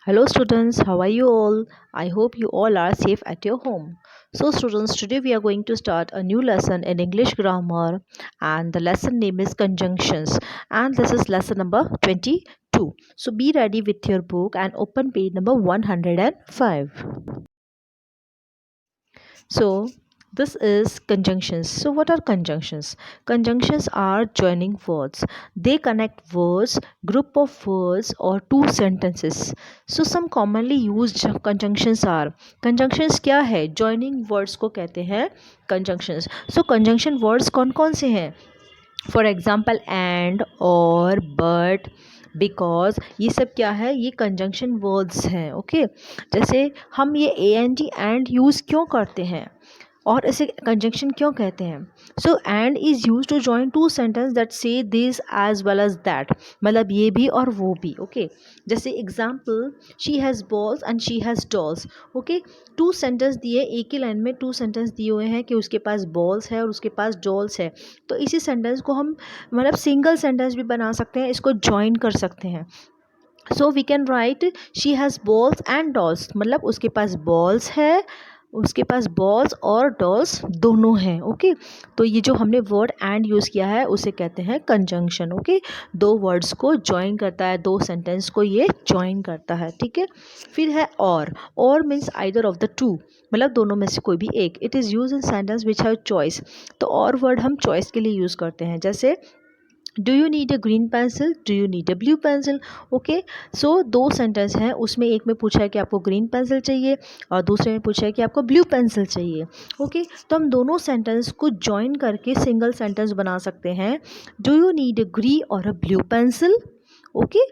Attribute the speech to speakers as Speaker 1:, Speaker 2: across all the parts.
Speaker 1: Hello students, how are you all? I hope you all are safe at your home. So students, today we are going to start a new lesson in English grammar and the lesson name is conjunctions and this is lesson number 22. So be ready with your book and open page number 105. So this is conjunctions. So what are conjunctions? Conjunctions are joining words. They connect words, group of words or two sentences. So some commonly used conjunctions are, conjunctions क्या है? Joining words को कहते हैं conjunctions. So conjunction words कौन कौन से हैं? For example and और बट बिकॉज ये सब क्या है, ये कंजंक्शन वर्ड्स हैं. ओके जैसे हम ये A N D and use क्यों करते हैं और इसे कंजंक्शन क्यों कहते हैं. So and is use to join two sentence that say this as well as that, मतलब ये भी और वो भी. ओके जैसे example, she has balls and she has dolls. Okay two sentence दिए, एक ही लाइन में टू सेंटेंस दिए हुए हैं कि उसके पास बॉल्स है और उसके पास डॉल्स है. तो इसी सेंटेंस को हम मतलब सिंगल सेंटेंस भी बना सकते हैं, इसको जॉइन कर सकते हैं. So we can write she has balls and dolls, मतलब उसके पास बॉल्स है, उसके पास बॉल्स और डॉल्स दोनों हैं. ओके तो ये जो हमने वर्ड एंड यूज़ किया है उसे कहते हैं कंजंक्शन. ओके दो वर्ड्स को जॉइन करता है, दो सेंटेंस को ये जॉइन करता है. ठीक है, फिर है और means either of the two, मतलब दोनों में से कोई भी एक. It is use in sentence which have choice. तो और वर्ड हम चॉइस के लिए यूज़ करते हैं, जैसे do you need a green pencil, do you need a blue pencil. Okay so दो सेंटेंस हैं, उसमें एक में पूछा है कि आपको ग्रीन पेंसिल चाहिए और दूसरे में पूछा है कि आपको ब्लू पेंसिल चाहिए. ओके तो हम दोनों सेंटेंस को जॉइन करके सिंगल सेंटेंस बना सकते हैं. Do you need a green और अ ब्लू पेंसिल. ओके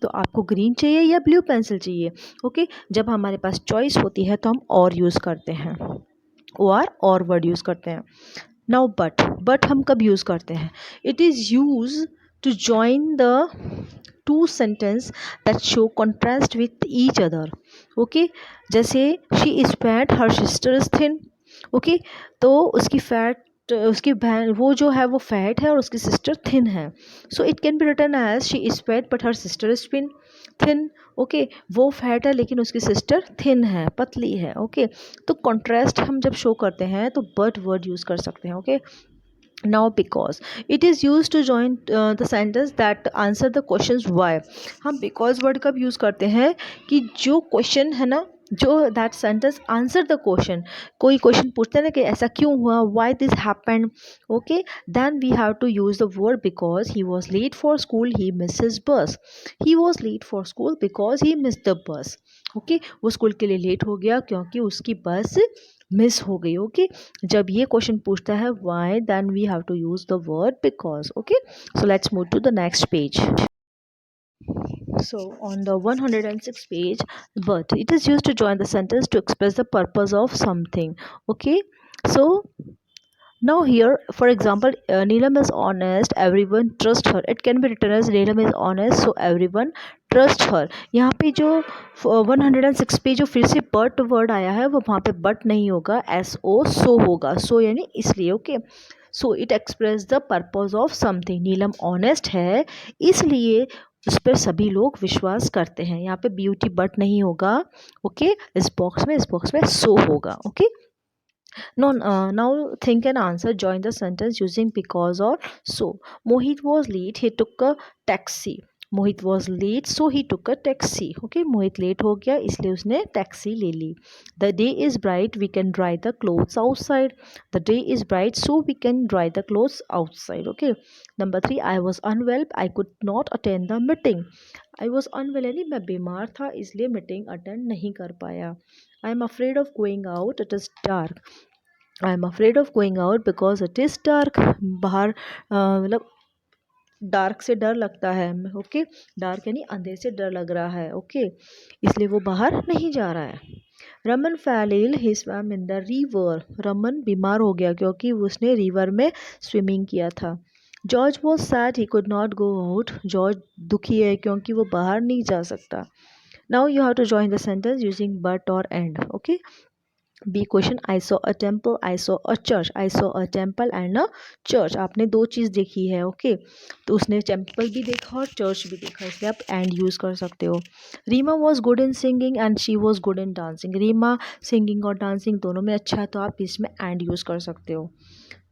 Speaker 1: तो आपको ग्रीन चाहिए या ब्लू पेंसिल चाहिए. ओके जब हमारे पास चॉइस होती है तो हम और यूज़ करते हैं, और वर्ड यूज़ करते हैं. नाउ बट हम कब यूज़ करते हैं? It is use to join the two sentence that show contrast with each other. Okay जैसे she is fat, her sister is thin. Okay तो उसकी बहन वो जो है वो फैट है और उसकी सिस्टर थिन है. So it can be written as she is fat but her sister is thin. Okay वो फैट है लेकिन उसकी सिस्टर थिन है, पतली है. ओके तो कॉन्ट्रास्ट हम जब शो करते हैं तो बट वर्ड यूज़ कर सकते हैं. Okay now because it is use to join the sentence that answer the question why. हम बिकॉज वर्ड कब यूज़ करते हैं कि जो क्वेश्चन है ना, जो that sentence answer the question, कोई क्वेश्चन पूछते हैं ना कि ऐसा क्यों हुआ, why this happened. Okay then we have to use the word because. He was late for school, he miss his bus. He was late for school because he miss the bus. Okay वो school के लिए late हो गया क्योंकि उसकी बस miss हो गई. ओके जब ये क्वेश्चन पूछता है why, then we have to use the word because. Okay so let's move to the next page. So on the 106 page, but it is used to join the sentence to express the purpose of something. Okay so now here, for example, Neelam is honest, everyone trust her. It can be written as Neelam is honest so everyone trust her. यहाँ पे जो 106 पे जो फिर से but word आया है वो वहाँ पे बट नहीं होगा, एस ओ सो होगा. सो यानी इसलिए. Okay so it express the purpose of something. Neelam honest है इसलिए उस पर सभी लोग विश्वास करते हैं. यहाँ पे ब्यूटी बट नहीं होगा. ओके इस बॉक्स में सो होगा. Okay no, now think and answer. Join the sentence using because or so. Mohit was late. He took a taxi. Mohit was late so he took a taxi. Okay Mohit late हो गया इसलिए उसने taxi ले ली. The day is bright we can dry the clothes outside. The day is bright so we can dry the clothes outside. Okay number 3, I was unwell I could not attend the meeting. I was unwell यानी मैं बीमार था इसलिए meeting attend नहीं कर पाया. I am afraid of going out, it is dark. I am afraid of going out because it is dark. बाहर मतलब डार्क से डर लगता है. ओके डार्क यानी अंधेरे से डर लग रहा है. ओके इसलिए वो बाहर नहीं जा रहा है. Raman fell ill, he swam in the river. Raman बीमार हो गया क्योंकि उसने रिवर में स्विमिंग किया था. George was sad, he could not go out. George दुखी है क्योंकि वो बाहर नहीं जा सकता. Now you have to join the sentence using but और and. Okay B question, I saw a temple, I saw a church, I saw a temple and a church. आपने दो चीज़ देखी है, ओके तो उसने टेम्पल भी देखा और चर्च भी देखा, इसलिए आप एंड यूज़ कर सकते हो। Reema was good in singing and she was good in dancing. Reema singing और डांसिंग दोनों में अच्छा है, तो आप इसमें एंड यूज़ कर सकते हो।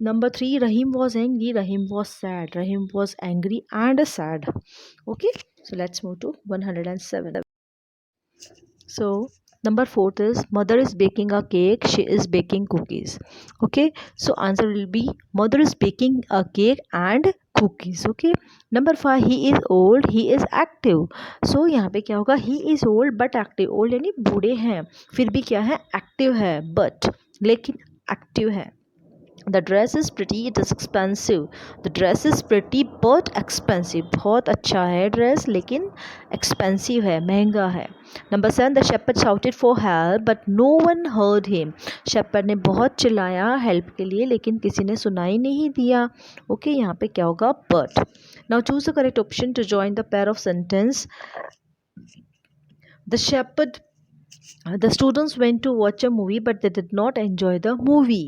Speaker 1: Number 3, Rahim was angry, Rahim was sad, Rahim was angry and sad. Okay, so let's move to 107. So number 4th is mother is baking a cake, she is baking cookies. Okay, so answer will be mother is baking a cake and cookies. Okay, number 5, he is old, he is active. So यहाँ पे क्या होगा, he is old but active. old यानी बूढ़े हैं फिर भी क्या है, एक्टिव है, but लेकिन एक्टिव है। The dress is pretty, it is expensive. The dress is pretty but expensive. बहुत अच्छा है ड्रेस लेकिन एक्सपेंसिव है, महंगा है। Number 7, the shepherd shouted for help but no one heard him. shepherd ने बहुत चिल्लाया हेल्प के लिए लेकिन किसी ने सुनाई नहीं दिया। ओके, यहाँ पे क्या होगा, but. Now choose the correct option to join the pair of sentence. The shepherd, the students went to watch a movie but they did not enjoy the movie.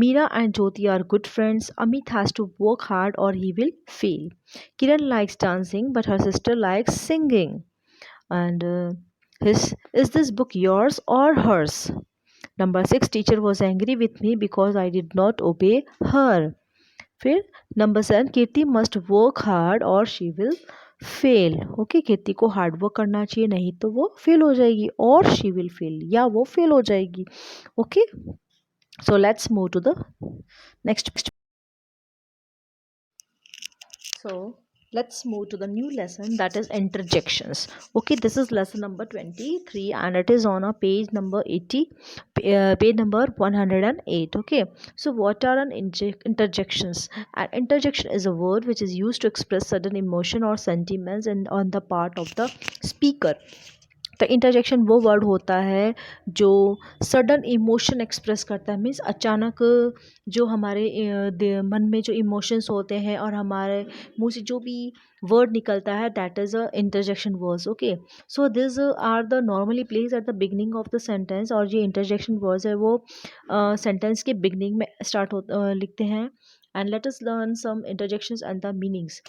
Speaker 1: Meera and Jyoti are good friends. Amit has to work hard or he will fail. Kiran likes dancing but her sister likes singing. And is this book yours or hers? Number 6, teacher was angry with me because I did not obey her. फिर number 7, कीर्ति must work hard और she will fail. Okay, कीर्ति को hard work करना चाहिए, नहीं तो वो fail हो जाएगी, और शी विल फेल, या वो फेल हो जाएगी। Okay, so let's move to the next. So let's move to the new lesson, that is interjections. Okay, this is lesson number 23 and it is on a page number 80, page number 108. Okay, so what are an interjections? An interjection is a word which is used to express sudden emotion or sentiments on the part of the speaker. तो interjection वो word होता है जो sudden emotion express करता है, means अचानक जो हमारे मन में जो इमोशंस होते हैं और हमारे मुंह से जो भी वर्ड निकलता है, that is a interjection words. Okay, so this are the normally place at the beginning of the sentence, और ये इंटरजेक्शन वर्ड्स है वो सेंटेंस के बिगनिंग में स्टार्ट हो लिखते हैं। And let us learn some interjections and the meanings.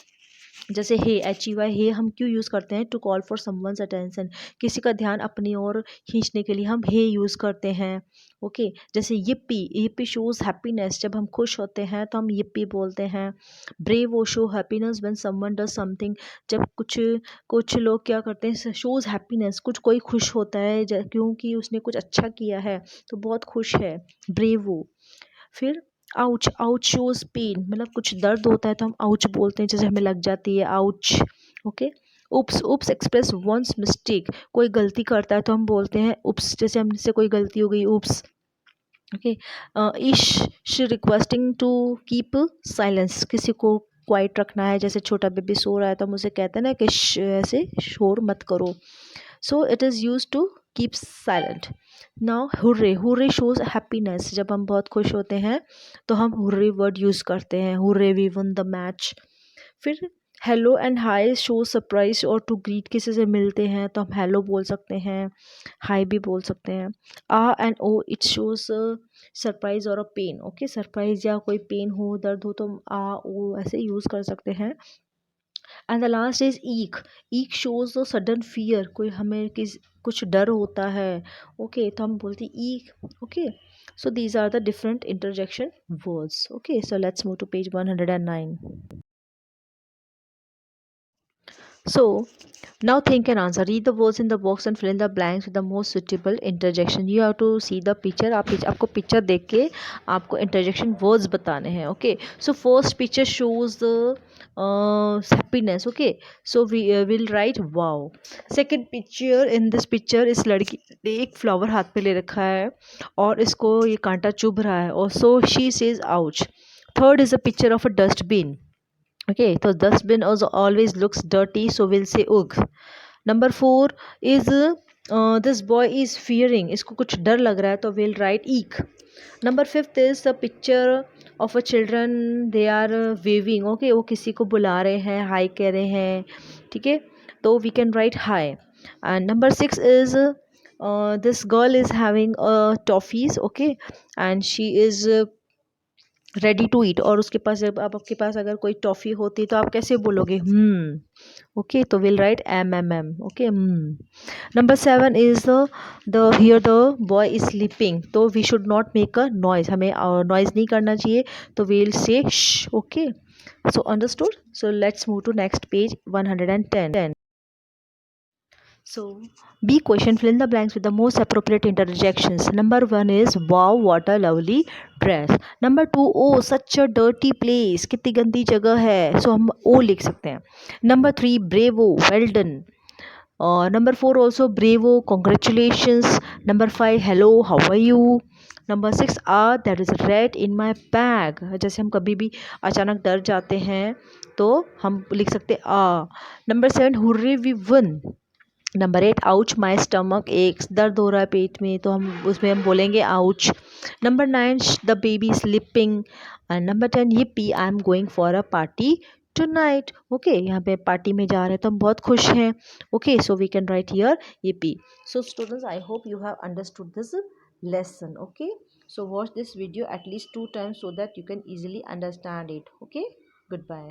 Speaker 1: जैसे हे, HEY, हे हम क्यों यूज़ करते हैं, to call for someone's attention, किसी का ध्यान अपनी ओर खींचने के लिए हम हे यूज़ करते हैं। ओके, जैसे yippee, yippee शोज़ हैप्पीनेस, जब हम खुश होते हैं तो हम yippee बोलते हैं। ब्रेव, वो show happiness when someone does something, जब कुछ कुछ लोग क्या करते हैं, शोज़ हैप्पीनेस, कुछ कोई खुश होता है क्योंकि उसने कुछ अच्छा किया है तो बहुत खुश है, ब्रेवो। फिर आउच, आउच शोज पेन, मतलब कुछ दर्द होता है तो हम आउच बोलते हैं, जैसे हमें लग जाती है, आउच। ओके, उप्स, उप्स एक्सप्रेस वंस मिस्टेक, कोई गलती करता है तो हम बोलते हैं उप्स, जैसे हमसे कोई गलती हो गई, oops. Okay, is requesting to keep silence, किसी को क्वाइट रखना है, जैसे छोटा बेबी सो रहा है तो हम उसे कहते हैं ना कि ऐसे शोर मत करो। So it is use to keep silent. Now hurray, hurray shows happiness, जब हम बहुत खुश होते हैं तो हम हुर्रे वर्ड यूज़ करते हैं, hurray we won the match. फिर hello and hi show surprise, और टू ग्रीट किसी से मिलते हैं तो हम हेलो बोल सकते हैं, हाय भी बोल सकते हैं। Ah and oh, it shows surprise और अ पेन। ओके, सरप्राइज या कोई पेन हो, दर्द हो तो हम आ ओ ऐसे यूज़ कर सकते हैं। And the last is ईक, ईक shows the sudden fear, कोई हमें कुछ डर होता है, ओके तो हम बोलते eek. Okay, so these are the different interjection words. Okay, so let's move to page 109. So now think and answer. Read the words in the box and fill in the blanks with the most suitable interjection. You have to see the picture. आपको picture देख के आपको interjection words बताने हैं. Okay. So first picture shows the happiness. Okay. So we will write wow. Second picture, in this picture इस लड़की ने एक flower हाथ पे ले रखा है और इसको ये कांटा चुभ रहा है, और so she says ouch. Third is a picture of a dustbin. Okay, so dustbin also always looks dirty, so we'll say ugh. Number 4 is this boy is fearing, इसको कुछ डर लग रहा है तो we'll write eek. Number 5 is the picture of a children, they are waving. Okay, वो किसी को बुला रहे हैं, hi कह रहे हैं, ठीक है, तो we can write hi. And number 6 is this girl is having toffees, okay, and she is ready to eat, और उसके पास जब आप आपके पास अगर कोई टॉफ़ी होती तो आप कैसे बोलोगे? ओके, तो will write M M M, okay. Number 7 is the here the boy is sleeping, तो we should not make a noise, हमें नॉइज नहीं करना चाहिए, तो we will say sh, okay. So understood. So let's move to next page 110. So, B question, fill in the blanks with the most appropriate interjections. Number 1 is wow, what a lovely dress. Number 2, oh, such a dirty place. कितनी गंदी जगह है. So हम ओ लिख सकते हैं. Number 3, bravo, well done. Number 4 also bravo, congratulations. Number 5, hello, how are you? Number 6, there is a rat in my bag. जैसे हम कभी भी अचानक डर जाते हैं तो हम लिख सकते आ. Number 7, hurray, we won. Number 8, ouch my stomach aches, दर्द हो रहा है पेट में, तो हम उसमें हम बोलेंगे ouch. Number 9, the baby sleeping. And number 10, yippee, I am going for a party tonight. Okay, यहाँ पे पार्टी में जा रहे हैं तो हम बहुत खुश हैं. Okay, so we can write here yippee. So students, I hope you have understood this lesson. Okay, so watch this video at least 2 times so that you can easily understand it. Okay, goodbye.